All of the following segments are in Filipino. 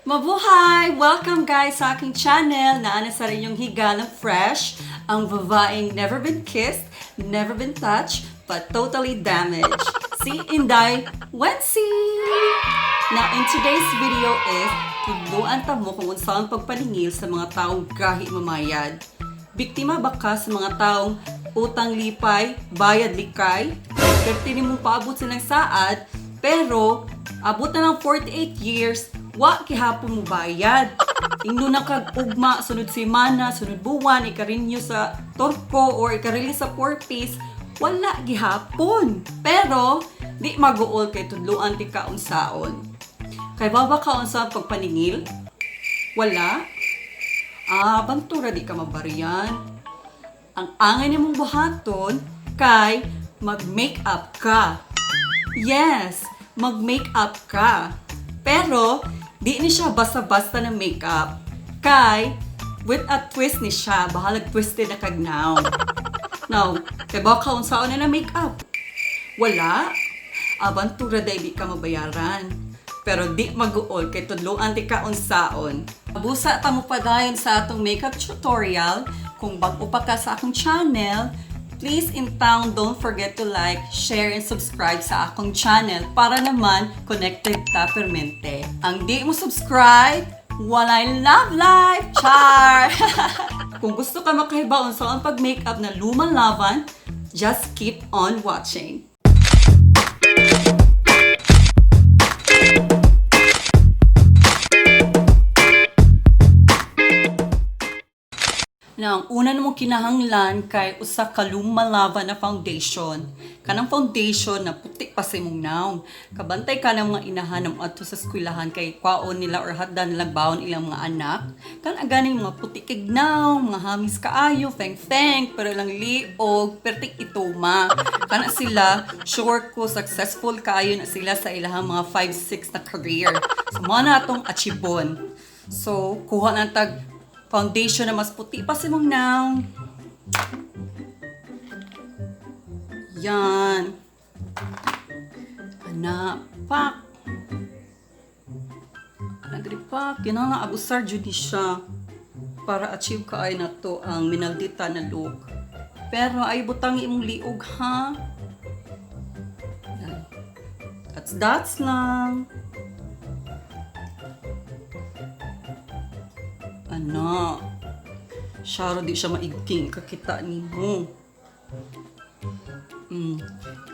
Mabuhay! Welcome guys sa aking channel na sa rin yung higalang fresh, ang babaeng never been kissed, never been touched, but totally damaged. Si Inday Wency! Now in today's video is, tudluan ta mo kung saan pagpaningil sa mga taong gahi mamayad. Biktima ba ka sa mga taong utang lipay, bayad likay? Pertini mong paabot silang saad, pero abot na lang 48 years, wa gihapon mo bayad. Ingno na kag ugma, sunod semana, sunod buwan, ikarinyo sa torko or ikarili sa 4 piece, wala gihapon. Pero, di maguol kay tudluan ti kaunsaon. Kay baba kaunsaon pagpaningil? Wala? Bantura di ka mabariyan. Ang angay ni mong buhaton, kay mag-makeup ka. Yes, mag-makeup ka. Pero, di ni siya basta-basta na makeup. Kay, with a twist ni siya, bahalag twisted na kagnaw. Now, kay baka unsaon na makeup? Wala. Abantura day di ka mabayaran. Pero di mag-uol kay tudluan ti ka unsaon. Abusa ta mo pa dayon sa atong makeup tutorial. Kung bago pa ka sa akong channel, please in town, don't forget to like, share, and subscribe sa akong channel para naman connected ta permente. Ang di mo subscribe, walay love life! Char! Kung gusto ka makahibaon sa ang pag-makeup na lumang laban, just keep on watching. Now, ang una namong kinahanglan kay usa ka lumalava na foundation. Kanang foundation na puti pa sa imong naong. Kabantay ka ng mga inahan adto sa eskwelahan kay kwaon nila or haddan nilang baon ilang mga anak. Kan aganing mga puti kignaw, mga hamis kaayo, feng-feng, pero lang liog, pertik ituma. Kana sila, sure ko successful kaayo na sila sa ilahang mga 5-6 na career. So, mga na itong achibon. So, kuha na tag foundation na mas puti pa si mong naong. Yan. Pak. Yan nga, abusar jud ni siya. Para achieve ka ay na to ang minaldita na look. Pero ay butang imong liog ha. That's lang. Syaro di siya maigting kakita ni mo.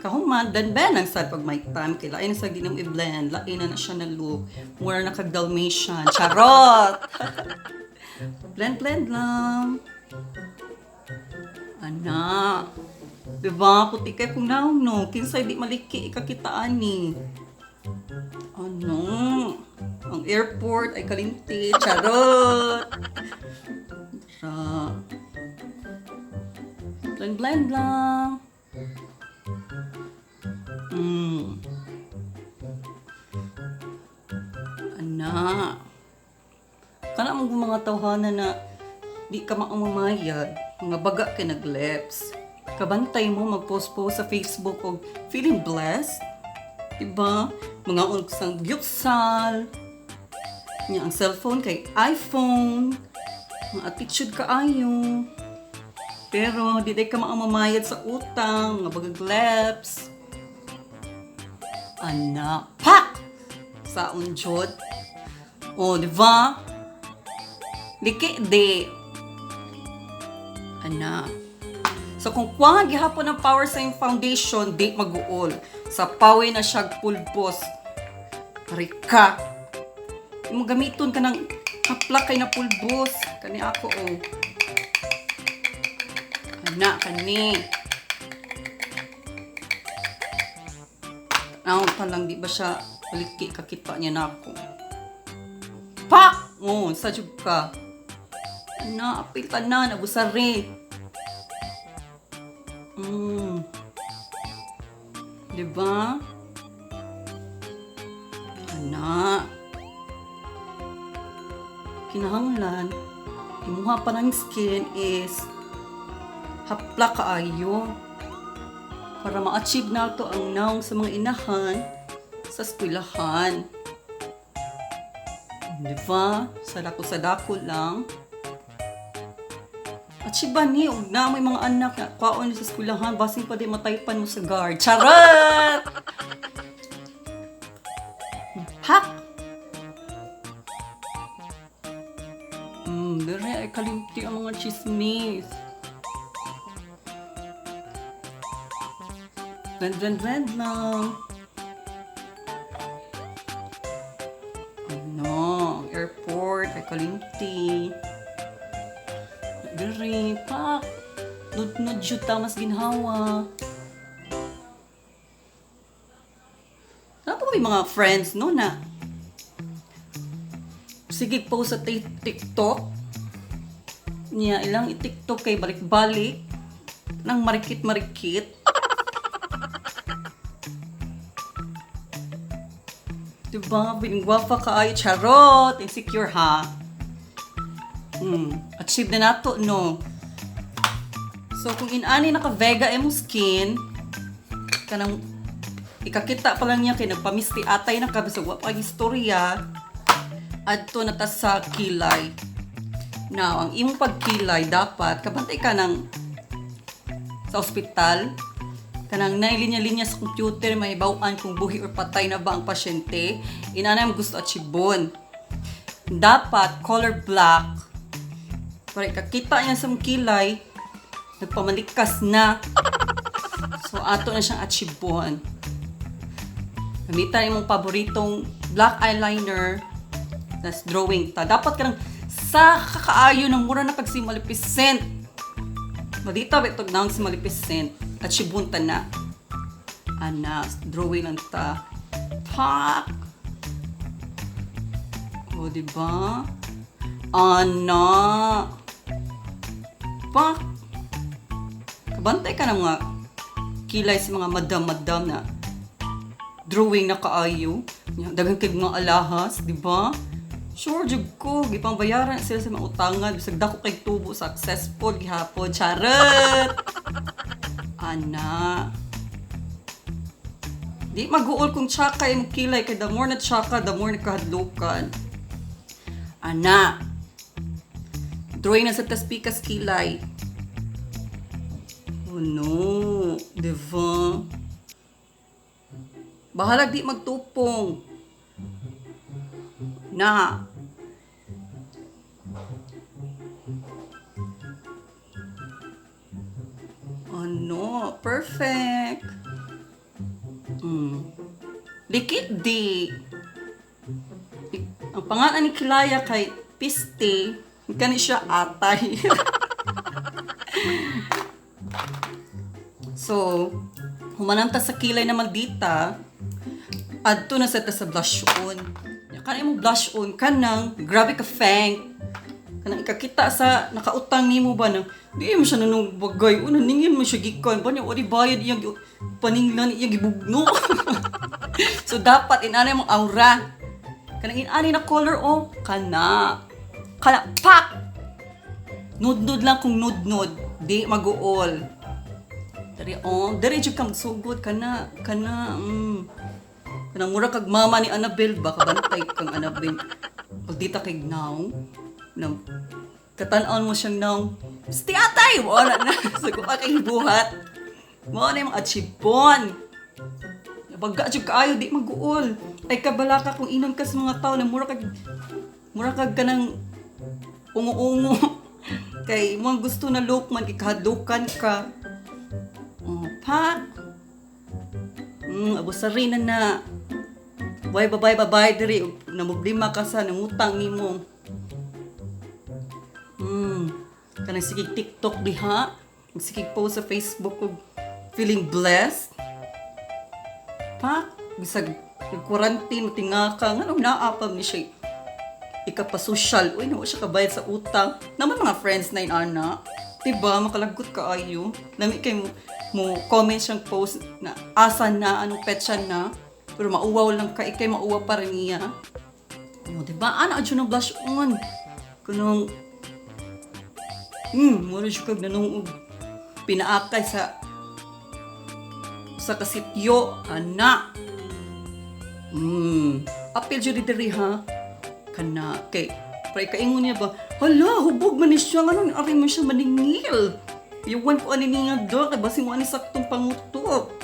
Kahuman, dan-ben ang sad pag may time. Kaya lain na sa ginang i-blend. Lain na siya na look. Mura na kag-Dalmatian. Charot! Blend lang. Diba? Puti kay kung naong no. Kinsay di maliki ikakitaan ni. Ang airport ay kalinti. Charot! Blend lang. Kana mong mga tawhanan na di ka maamamayad, mga baga kay nag-lips. Kabantay mo mag-post-post sa Facebook o feeling blessed. Diba? Mga unsang gyutsal. Ang cellphone kay iPhone. Mga attitude kaayo. Pero di day ka maamamayad sa utang, mga bagag lips. Pak! Sa unjod. Diba? Liki di. So kung kuha gihapon ang power sa yung foundation, di mag-uol. Sa paway na siya pulbos. Rika. Imo gamiton ka ng kaplak kay na pulbos. Kani ako kani. Talang di ba siya liki kakita niya na ako. Pak! Sa jug ka. Apil ka na, nabusari. Diba? Kinahanglan, imuha pa ng skin is hapla kaayo. Para ma-achieve na ito ang naong sa mga inahan sa eskwelahan. Di ba? Sa dako lang. At siya ni, og na may mga anak na kwaon sa eskwelahan, basing pa di mataypan mo sa guard. Charot! Hak! Dere ay kalimti ang mga chismis. Vend lang. Ano, airport ay kalimti. Dere, pak. Nudnud juta mas ginhawa. Ano po may mga friends, no, na sige po sa TikTok niya, ilang i-TikTok kay balik-balik nang marikit-marikit. Diba? Binigwafa kaayo, charot, insecure ha. Achieve na nato, no? So, kung inani naka-vega emo skin, kanang ikakita pa lang niya kay nagpamisti atay na kabisag wa pa istorya, adto na ta sa kilay. Now, ang imong pagkilay dapat kabantay ka ng sa ospital, kanang nailinya-linya sa computer, may bawaan kung buhi or patay na ba ang pasyente. Inanay mo gusto achievon. Dapat color black. Para ikakita niya sa kilay, nagpamalikas na. So, ato na siyang achievon. Gamitan imong paboritong black eyeliner. That's drawing ta. Dapat ka nang sa kakaayo ng mura na kag si Maleficent. Madita ba itog na si Maleficent? At sibunta na. Ana, drawing lang ta. Pak! O, diba? Ana! Pak! Kabantay ka ng mga kilay sa mga madam-madam na drawing na kaayo. Dagang kay mga alahas, diba? Sure, jug ko. Gipang bayaran sila sa mga utangan. Bisag dako kay tubo successful gihapon. Charot! Ana. Di mag-uol kung tsaka yung kilay. Kaya the more na tsaka, the more na kahadlukan. Ana. Drawing na sa taspikas kilay. Oh no. Diba? Bahalag di magtupong. Na. Ano? Perfect. Dikit di. Ang pangalan ni Kilaya kay Piste. Kani siya atay. So, humananta sa kilay na maldita. Adto na sa blush on. Kanang mo blush on kanang grabe ka fang. Kanang ikakita sa nakautang nimo ba nang di mo siya nanong bagay una ningin mo siya gikan ba niya ori bayad iyang paninglan iyang gibugno. So dapat inanay mong aura. Kanang inani na color o kana pak. Nudnud lang kung nudnud di mag-uol. Dari jud kang sugod kana kanang mura kag mama ni Annabelle ba kabantay kang Annabelle. Pag dita kay now, nang katan-on mo siyang now, sti atay wala na sa ko kay buhat. Mo na yung achievon. Pagka jud kaayo di mag-uol. Ay kabala ka kung inon ka sa mga tao na mura kag kanang ungo-ungo. Kay mo gusto na look man ikahadlukan ka. Pa. Abusari na. Bye diri namoblema ka sa nangutang nimo. Kanang sige TikTok diha, sige post sa Facebook ug feeling blessed. Pa, bisag quarantine tingaka nganong naapam ni siya ikapasosyal. Uy, nawa siya kabayad sa utang. Naman mga friends na ana. Diba, makalagot ka ayo. Lami kay mo comment siyang post na asa na, anong petsa na. Pero mauwaw lang ka, ikay mauwaw pa rin niya. O, diba? Ana, adyo na blush on. Kunong, muna siya kag nanong pinaakay sa kasityo. Ana. Apil dyo diri ha. Kana, kay, pray kaingon niya ba, hala, hubog man ni siya, ano, ari mo siya maningil. Iwan ko ani niya do, kay basing mo ani saktong pangutok.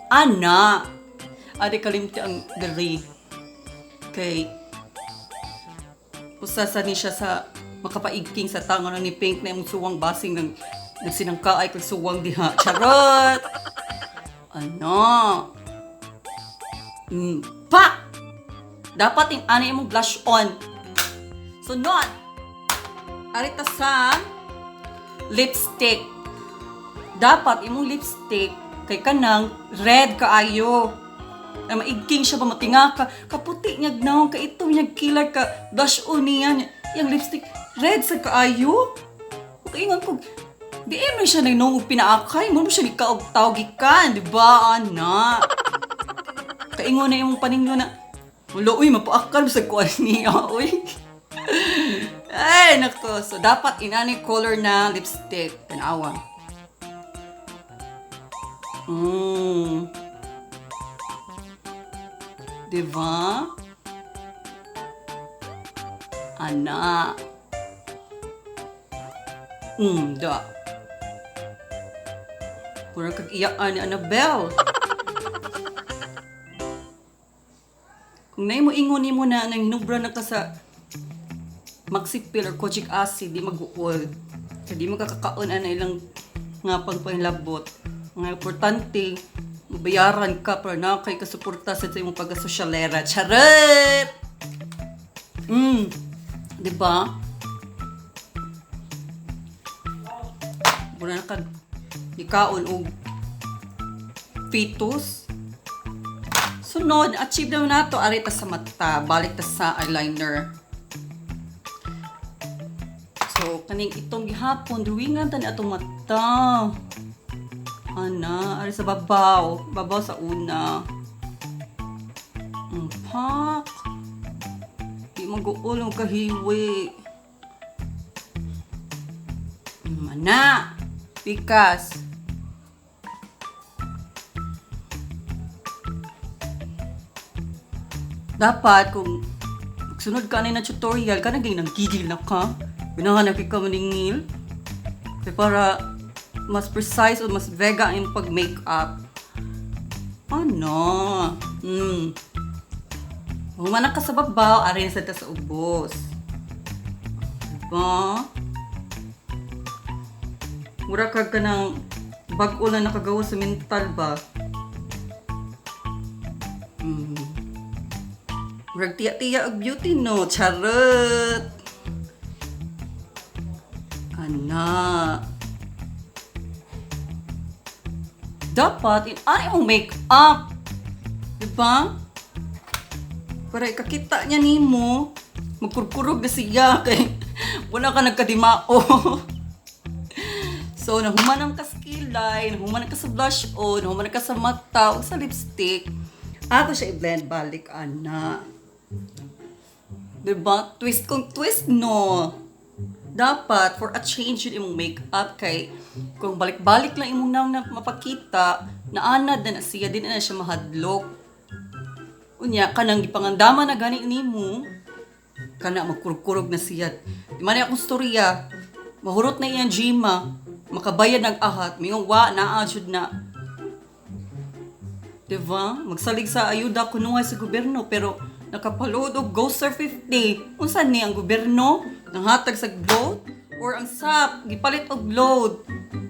Ana, adi kalimti ang dali. Kay, usasa ni siya sa makapaigking sa tangan ni Pink na yung suwang basing ng nagsinangkaay kag suwang diha. Charot! Ano? Pa! Dapat yung ani mong blush on. Sunod! Arita sa lipstick. Dapat imong lipstick kay kanang red kaayo. Na maigking siya ba matinga ka. Kaputi niyag naong ka ito niyag kilar ka blush on niya. Yung lipstick red sa kaayo. Kaingon ko, di mo siya nagnong pinaakay. Mo siya ikaog-tawag ikan. Diba, anak? Kaingon na yung paningyo na, wala, uy, mapaakal sa kuwan niya, uy. Ay, nako. So, dapat inani color na lipstick. Tanawa. Diba? Ana. Da. Kurang kag-iyaan ni Annabelle. Kung na mo ingon mo na nang hinubra na ka sa maxipil or kojic acid, di mag-uol. So, di makakakaon na ilang nga pagpahilabot. Nga importante, mabayaran ka para na kay kasuporta sa imong pag-asosyalera. Charot! Diba? Muna na ka ikaon o fetus. Sunod, achieve naman na ito. Arita sa mata. Balik ta sa eyeliner. So, kaning itong gihapon, duwingan ta ni atong mata. Ana, ari sa babaw. Babaw sa una. Pak. Di mag-uulong kahiwi. Mana. Pikas. Dapat, kung sunod ka na tutorial, ka na ganyan gigil na ka. Binahanap ka maningil. Kaya para mas precise o mas vega ang pag-makeup. Ano? Humanak ka sa babaw, arin sa ta sa ubos. Diba? Mura ka ng bag-o na nakagawa sa mental ba? Murag tiya-tiya og beauty no, charot. Ana. Dapat ay mong make-up. Diba? Para ikakita niya nimo, magkurkurog na siya kay wala ka nagkadimao. So, nahumanan ka sa kilay, nahumanan ka sa blush on, nahumanan ka sa mata o sa lipstick. Ako siya i-blend balik, ana. Diba? Twist kung twist, no? Dapat, for a change yun imong makeup kay kung balik-balik lang imong nang mapakita, naanad na siya, din na siya mahadlok. Unya, kanang gipangandama na gani nimo, kana magkurkurog na siya. Di man akong storya, mahurot na iyang jima, makabayad ng ahat, mayong wa, naajud na. Diba? Magsalig sa ayuda kunuhay sa gobyerno, pero nakapalood og Ghoster 50. Unsan ni ang gobyerno? Nanghatag sa load? Or ang SAP, gipalit og load?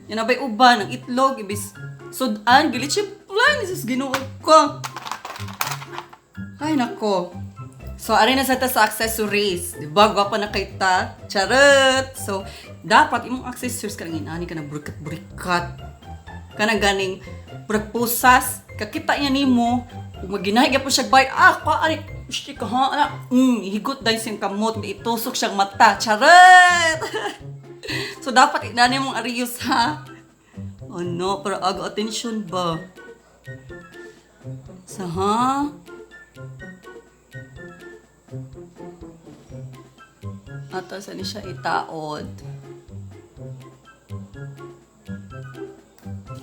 Yan abay uban, ang itlog, ibis sudan, gilitsi plan, isis ginuog ko. Ay, nako. So, ari na sa ta sa accessories. Diba? Gwapa na kay ta. Charot! So, dapat imong accessories ka nang inani ka na burikat-burikat. Ka na ganing buragpusas. Kakita niya nimo, kung maginahig po siya bay, ari, usti ka ha, higot dahil siyang kamot, itusok siyang mata. Charot! So, dapat inani mong ariyos ha. Oh no, para aga attention ba? So, ha? Ato sa ni siya itaod.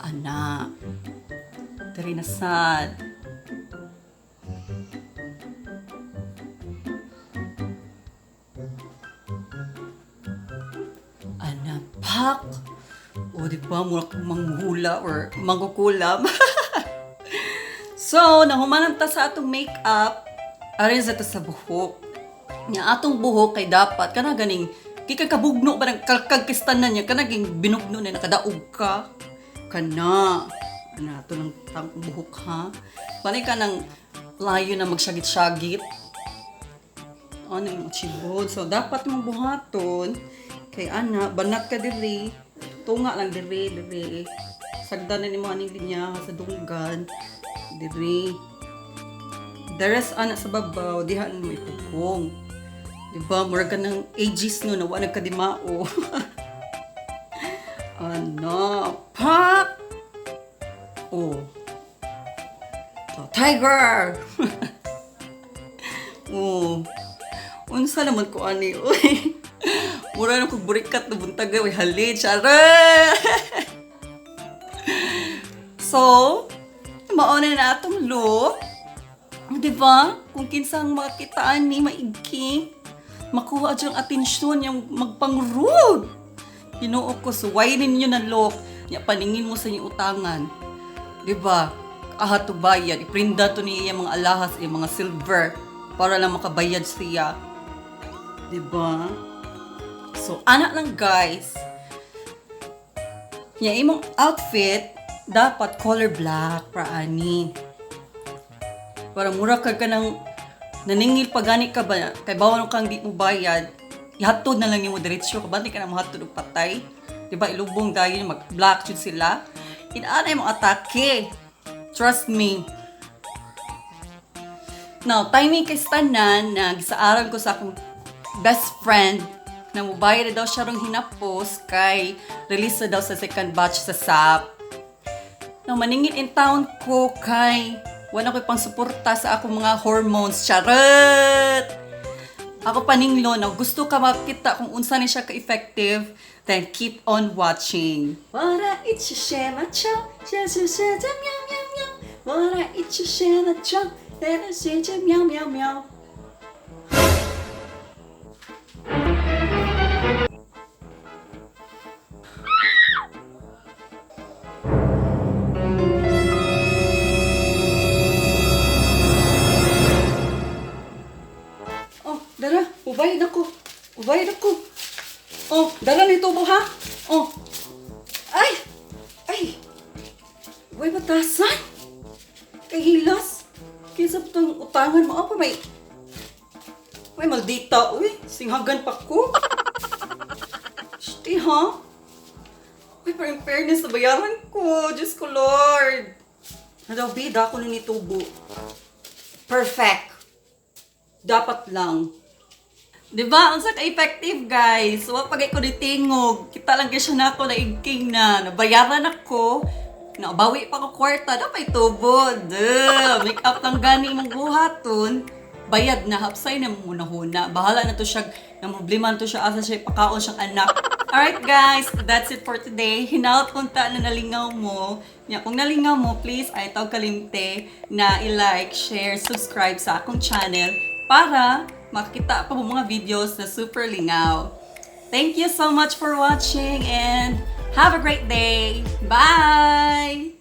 Anak. Dari na sad. pak. O, di ba? Mura kong manghula or mangkukulam. So, nahumanan ta sa atong makeup. Arin sa ta sa buhok. Nga atong buhok kay dapat kana ganing kikay kabugno ba ng kalkagkistanan niya kana ging binugno na nakadaog ka. Kana. Ana to lang tang buhok ha. Pare ka nang layo na magsyagit-syagit. Ano yung chibod. So, dapat mong buhaton. Kay ana, banat ka diri. Tunga lang diri. Sagdan na ni mga aning linya sa dunggan. Diri. The rest anak sa babaw, diha na may pugong. Diba, mura ka ng ages no, nawa nagkadimao. Ano, pak! Oh. So, tiger! Oh. Unsa naman ko ani, uy. Mura na kong burikat na buntaga, uy, halid, syara! So, mauna na atong look. Diba? Kung kinsang makitaan ni maigking, makuha dyan atensyon yung magpang-rude. Ginoo ko, suwainin nyo na look. Paningin mo sa inyong utangan. Diba? Ahat to bayad. Iprinda to niya mga alahas, yung mga silver para lang makabayad siya. Diba? So, anak lang guys. Yung imong outfit, dapat color black para ani. Para mura ka ng naningil pagani ka ba, kay bawal kang di mo bayad, ihatod na lang yung diretsyo ka ba, di ka na mahatod og patay. Diba, ilubong dahil mag-black shoot sila. Inaanay mo atake. Trust me. Now, timing kay Stanan na gisaaran ko sa akong best friend na mobayad na daw siya rong hinapos kay release na daw sa second batch sa SAP. Now, maningin in town ko kay wala ko'y pang suporta sa akong mga hormones. Charot! Ako paninglo na gusto ka makita kung unsa ni siya ka-effective, then keep on watching. Wara ishare na chow, share meow meow meow. Wara ishare na chow, share meow meow meow. Dara, ubayad ako. Oh, dara nito mo ha? Oh. Ay. Uy, batasan. Kay hilas. Kaysa itong utangan mo. Apa may maldita. Uy, singhagan pa ko. Shti ha? Uy, parang fairness na bayaran ko. Diyos ko, Lord. Nadaw, bida ako nung nitubo. Perfect. Dapat lang. Diba? Ang saka-effective, guys. So, pagay ko tingog. Kita lang siya na ako, naigking na. Nabayaran ako. Nabawi pa ko kwarta. Dapat tubo. Make up lang gani mong buhaton. Bayad na. Hapsay na muna huna. Bahala na to siya. Nomroblema na to siya. Asa siya ipakaon siyang anak. Alright, guys. That's it for today. Hinaut punta na nalingaw mo. Kung nalingaw mo, please, ay tawag kalimte na i-like, share, subscribe sa akong channel para makita pa mo mga videos na super lingaw. Thank you so much for watching and have a great day. Bye!